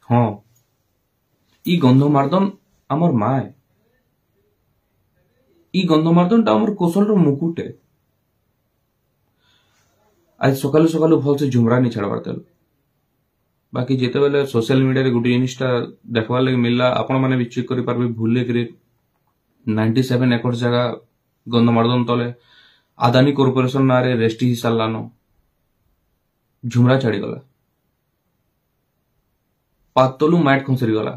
ହଁ ଇ ଗନ୍ଧମାର୍ଦ୍ଦନ ଆମର ମାଏ। ଇ ଗନ୍ଧମାର୍ଦ୍ଦନଟା ଆମର କୋଶଲର ମୁକୁଟେ। ଆଜି ସକାଳୁ ସକାଳୁ ଭଲସେ ଝୁମରା ନି ଛାଡ଼ବାର ତେଲ। ବାକି ଯେତେବେଳେ सोशल मीडिया रे गोटे जिनिसटा देखबार लगे मिलला आपण माने भी चेक करि पारबे भूले करी 97 एकड़ जगह गंधमार्द्दन तले आदानी कॉर्पोरेशन नारे रेस्टी ही सालानो झुमरा छाड़ी गला पातलू मैट खसरी गला।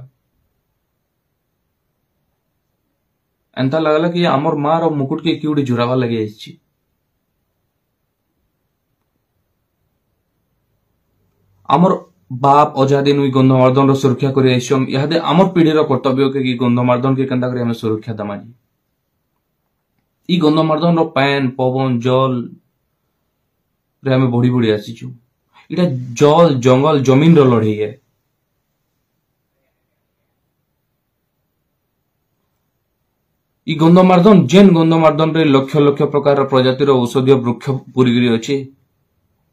एंता लगला कि आमर मार मुकुट के किउडी जुरावा लगे आइछि। आमर बाप अजादी नुई गंधमार्द्दन सुरक्षा करि आइछम। इहादे आमर पीढ़ीर कर्तव्य के गंधमार्द्दन के केंता करी हमें सुरक्षा दमाजी। इ गंधमार्द्दन रो पैन पवन जल रे हमें बढ़ी बढ़ी आसीछु। इटा जल जंगल जमीन रो लड़ाई है। इ गंधमार्द्दन जेन गंधमार्द्दन रे लक्ष लक्ष प्रकार प्रजातिर औषधीय वृक्ष पूरीगिरी अछि।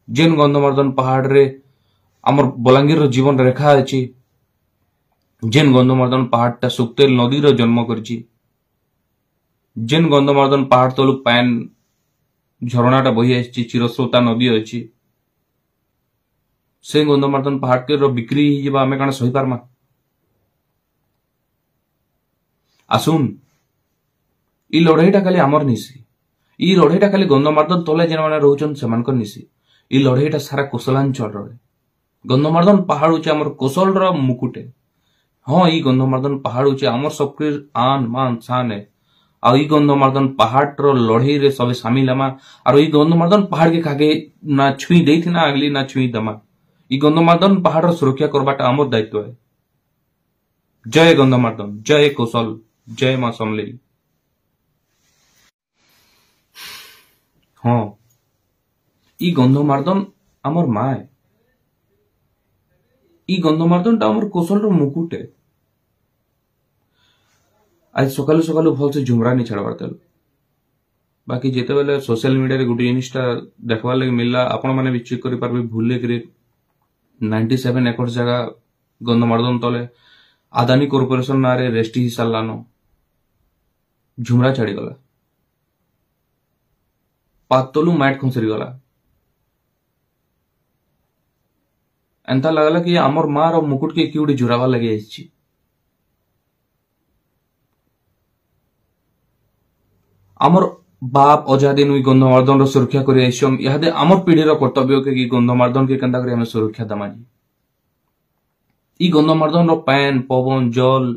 जेन गंधमार्द्दन पहाड़ रे आमर बलांगीर जीवन रेखा अछि। जेन गंधमार्द्दन पहाड़टा सुक्तेल नदी रो जन्म करछि। जेन गंधमार्द्दन पहाड़ तलु पैन झरणाटा बही आछि चिरस्रोता नदी अछि। से गंधमार्द्दन पहाड़ के रो बिक्री हिबा हमें काना सही पारमा। आसुन इ लड़ाईटा खाली आमर निसी। इ लड़ाईटा खाली गंधमार्द्दन तले जेन माने रहउछन सेमानकर निसी। इ लड़ाईटा सारा कोसलांचल रे। गंधमार्द्दन पहाड़ होचे आमर कोसल रो मुकुटे। हाँ इ गंधमार्द्दन पहाड़ होचे आमर सबके आन मान शान है। आ इ गंधमार्द्दन पहाड़ रो लड़ाई रे सबे शामिल हमा। और इ गंधमार्द्दन पहाड़ के खागे ना छुई देथि ना अगली ना छुई दमा। इ गंधमार्द्दन पहाड़ रो सुरक्षा करबाटा आमर दायित्व है। जय गंधमार्द्दन, जय कोसल, जय मां समलेई। हाँ इ गंधमार्द्दन आमर माए। इ गंधमार्द्दनटा आमर कोसल रो मुकुटे। आज सकालू सकालू भलसे झुमरा नी छाड़बार तेल। बाकी जेतेबेले सोशल मीडिया रे गोटे जिनिसटा देखबार लगे मिलला आपण माने भी चेक करि पारबे भूले करी 97 एकड़ जगह गंधमार्द्दन तले आदानी कॉर्पोरेशन नारे रेस्टी ही सालानो झुमरा छाड़ी गला पातलू मैट खसरी गला। एंता लगला कि आमर मार और मुकुट के किउडी जुरावा लगे आइछि। आमर बाप अजादी नुई गंधमार्द्दन सुरक्षा करि आइछम। इहादे आमर पीढ़ीर कर्तव्य के गंधमार्द्दन के केंता करी हमें सुरक्षा दमाजी। इ गंधमार्द्दन रो पैन पवन जल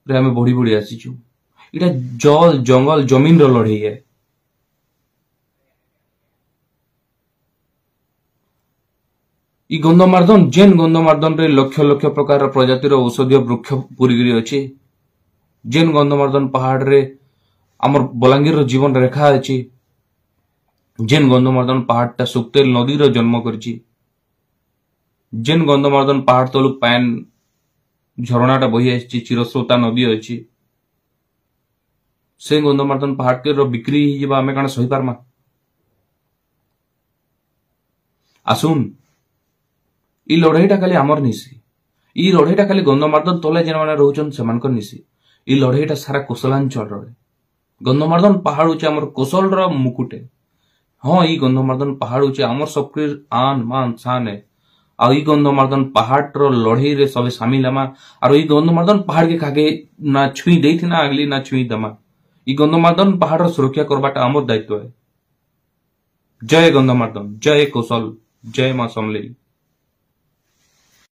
रे हमें बढ़ी बढ़ी आसीछु। इटा जल जंगल जमीन रो लड़ाई है। इ गंधमार्द्दन जेन गंधमार्द्दन रे लक्ष लक्ष प्रकार प्रजातिर औषधीय वृक्ष पूरीगिरी अछि। जेन गंधमार्द्दन पहाड़ रे आमर बलांगीर जीवन रेखा अछि। जेन गंधमार्द्दन पहाड़टा सुक्तेल नदी रो जन्म करछि। जेन गंधमार्द्दन पहाड़ तलु पैन झरणाटा बही आछि चिरस्रोता नदी अछि। से गंधमार्द्दन पहाड़ के रो बिक्री हिबा हमें काना सही पारमा। आसुन इ लड़ाईटा खाली आमर निसी। इ लड़ाईटा खाली गंधमार्द्दन तले जेन माने रहउछन सेमानकर निसी। इ लड़ाईटा सारा कोसलांचल रे। गंधमार्द्दन पहाड़ होचे आमर कोसल रो मुकुटे। हाँ इ गंधमार्द्दन पहाड़ होचे आमर सबके आन मान शान है। आ इ गंधमार्द्दन पहाड़ रो लड़ाई रे सबे शामिल हमा। और इ गंधमार्द्दन पहाड़ के खागे ना छुई देथि ना अगली ना छुई दमा। इ गंधमार्द्दन पहाड़ रो सुरक्षा करबाटा आमर दायित्व है। जय गंधमार्द्दन, जय कोसल, जय मां समलेई।